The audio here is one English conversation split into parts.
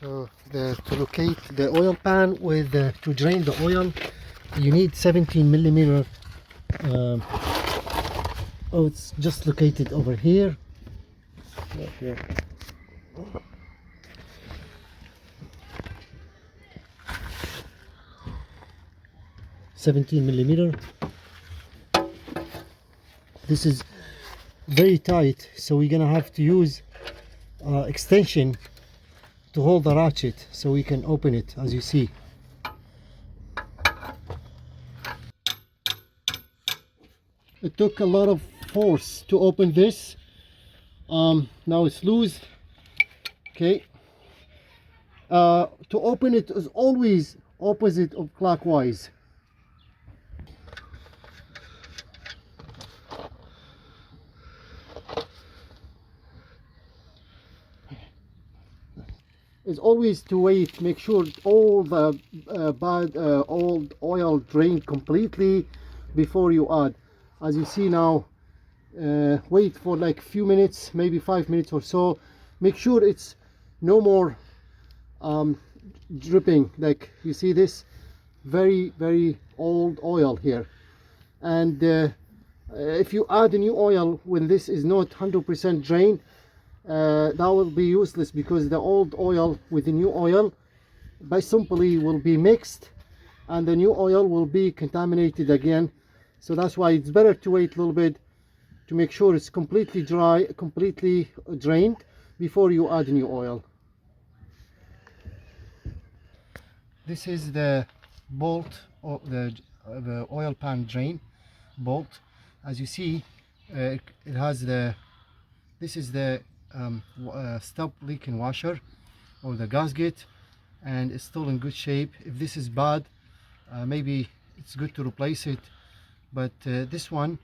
So to locate the oil pan with to drain the oil, you need 17 millimeter. Oh, it's just located over here. Right here. 17 millimeter. This is very tight, so we're gonna have to use extension to hold the ratchet so we can open it, as you see. It took a lot of force to open this. Now it's loose. Okay. To open it is always opposite of clockwise. Is always to wait, make sure all the bad old oil drained completely before you add. As you see now, wait for like a few minutes, maybe 5 minutes or so. Make sure it's no more dripping. Like you see this very old oil here, and if you add a new oil when this is not 100% drained, that will be useless, because the old oil with the new oil by simply will be mixed and the new oil will be contaminated again. So that's why it's better to wait a little bit to make sure it's completely dry, completely drained before you add new oil. This is the bolt of the oil pan drain bolt. As you see, it has this is the stop leaking washer or the gasket, and it's still in good shape. If this is bad, maybe it's good to replace it, but this one,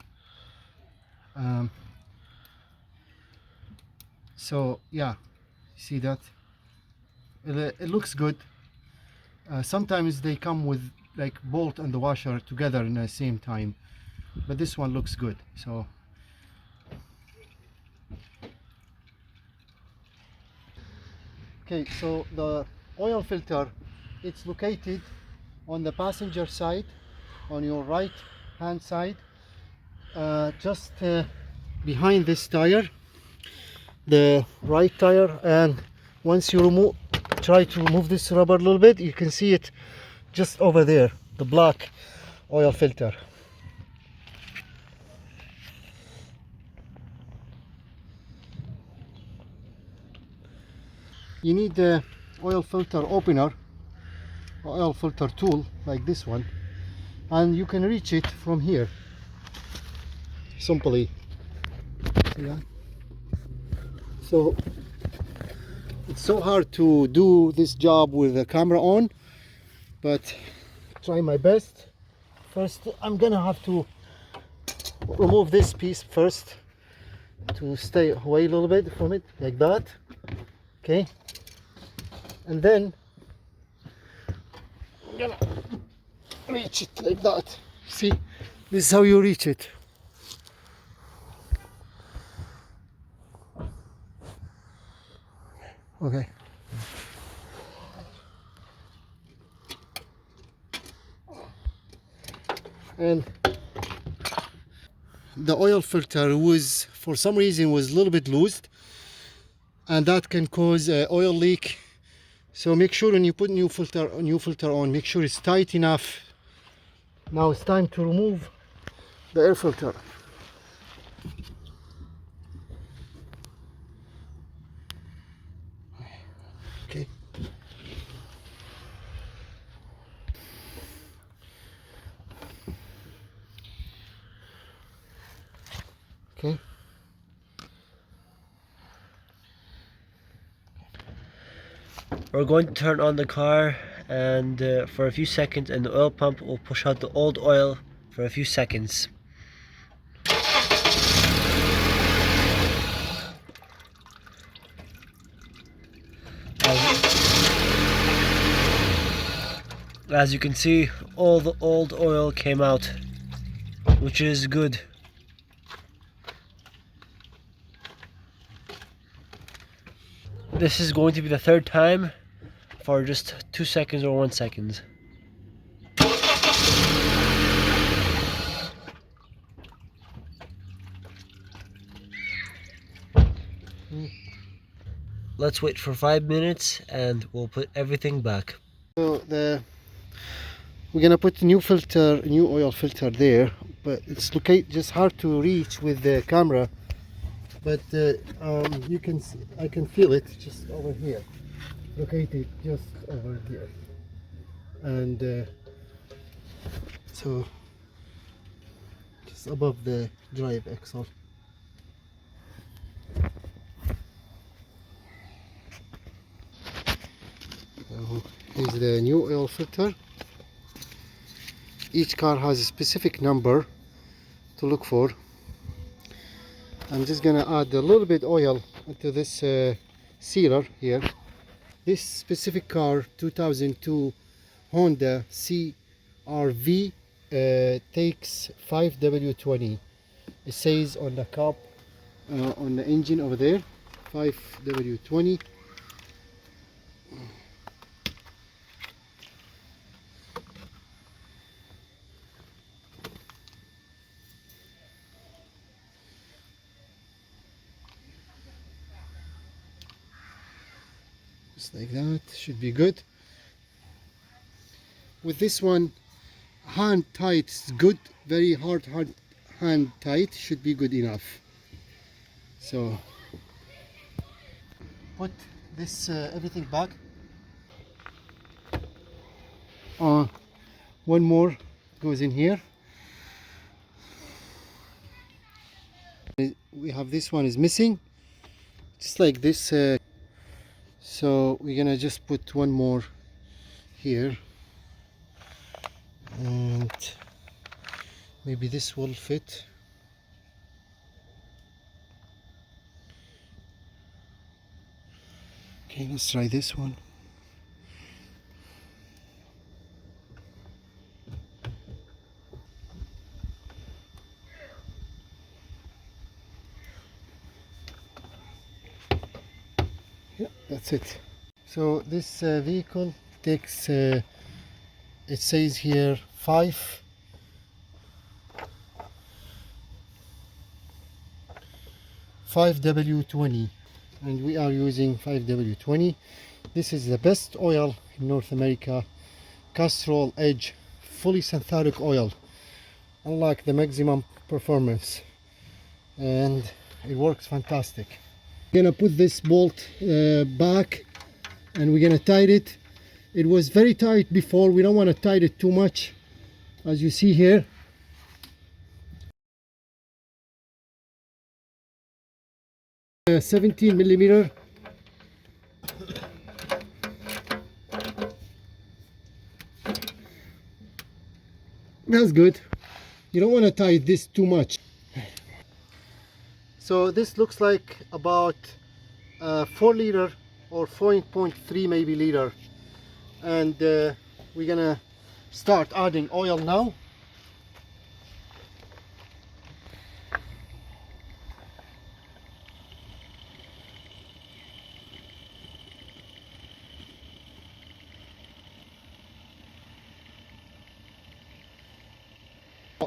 so yeah, see that it looks good. Sometimes they come with like bolt and the washer together in the same time, but this one looks good. So okay, so the oil filter, it's located on the passenger side, on your right hand side, just behind this tire, the right tire. And once you try to remove this rubber a little bit, you can see it just over there, the black oil filter. You need the oil filter opener, oil filter tool like this one, and you can reach it from here simply. Yeah. So it's so hard to do this job with the camera on, but try my best. First, I'm gonna have to remove this piece first to stay away a little bit from it, like that. Okay, and then I'm gonna reach it like that. See, this is how you reach it. Okay. And the oil filter was, for some reason, was a little bit loose, and that can cause oil leak. So make sure when you put new filter on, make sure it's tight enough. Now it's time to remove the air filter. Okay. Okay. We're going to turn on the car, and for a few seconds, and the oil pump will push out the old oil for a few seconds. As you can see, all the old oil came out, which is good. This is going to be the third time for just 2 seconds or 1 second. Let's wait for 5 minutes and we'll put everything back. So we're gonna put new oil filter there, but it's just hard to reach with the camera. But you can see, I can feel it just over here, located just over here, and so just above the drive axle. So here's the new oil filter. Each car has a specific number to look for. I'm just gonna add a little bit oil into this sealer here. This specific car, 2002 Honda CRV, takes 5W20. It says on the cap, on the engine over there, 5W20. Just like that, should be good. With this one, hand tight is good, very hard hand tight should be good enough. So put this everything back. One more goes in here. We have this one is missing, just like this. So we're gonna just put one more here, and maybe this will fit. Okay, let's try this one. Yeah, that's it. So this vehicle takes, it says here 5W20, and we are using 5W20. This is the best oil in North America, Castrol Edge, fully synthetic oil, unlike the maximum performance, and it works fantastic. We're gonna put this bolt back, and we're gonna tighten it. It was very tight before. We don't want to tighten it too much, as you see here. 17 millimeter. That's good. You don't want to tie this too much. So this looks like about 4 liter or 4.3 maybe liter, and we're gonna start adding oil now.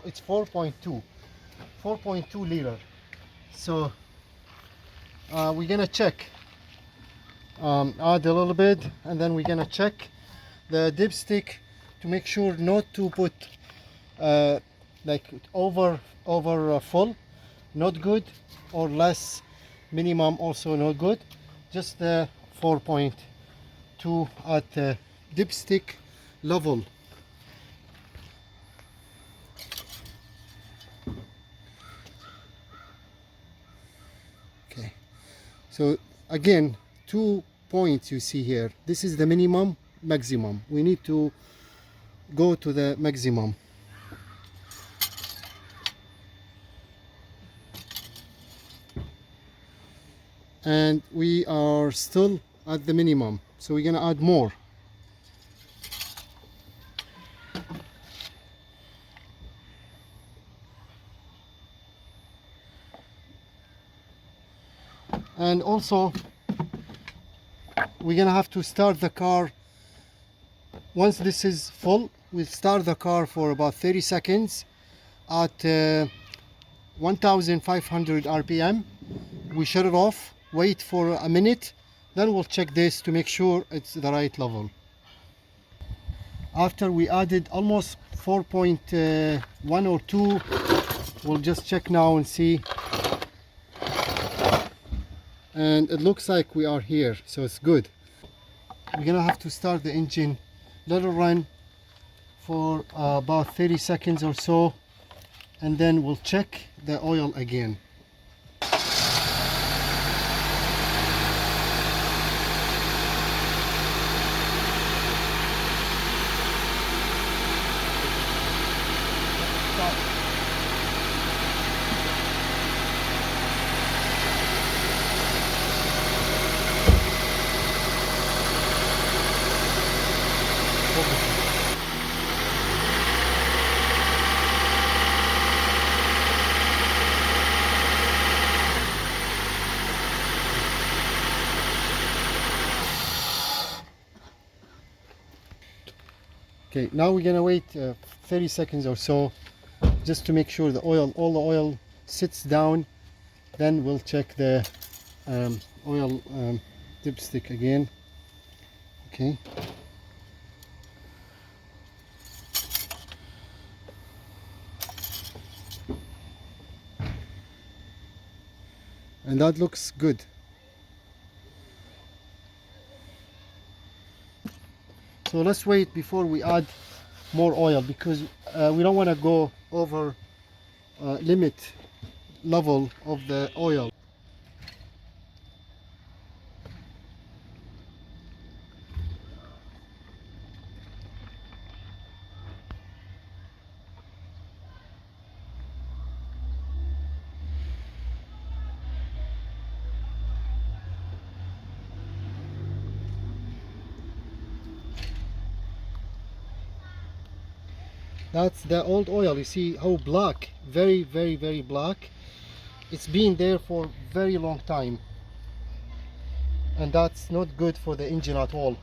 It's 4.2 liter. So we're gonna check, add a little bit, and then we're gonna check the dipstick to make sure not to put like over full, not good, or less, minimum, also not good. Just the 4.2 at the dipstick level. Okay, so again, 2 points you see here. This is the minimum, maximum. We need to go to the maximum. And we are still at the minimum, so we're gonna add more. And also we're gonna have to start the car Once this is full, we'll start the car for about 30 seconds at 1500 RPM. We shut it off, wait for a minute, then we'll check this to make sure it's the right level. After we added almost 4.1 or 2, we'll just check now and see. And it looks like we are here, so it's good. We're gonna have to start the engine, let it run for about 30 seconds or so, and then we'll check the oil again. Okay, now we're gonna wait 30 seconds or so just to make sure all the oil sits down. Then we'll check the oil dipstick again. Okay. And that looks good. So let's wait before we add more oil, because we don't want to go over limit level of the oil. That's the old oil. You see how black, very black. It's been there for very long time, and that's not good for the engine at all.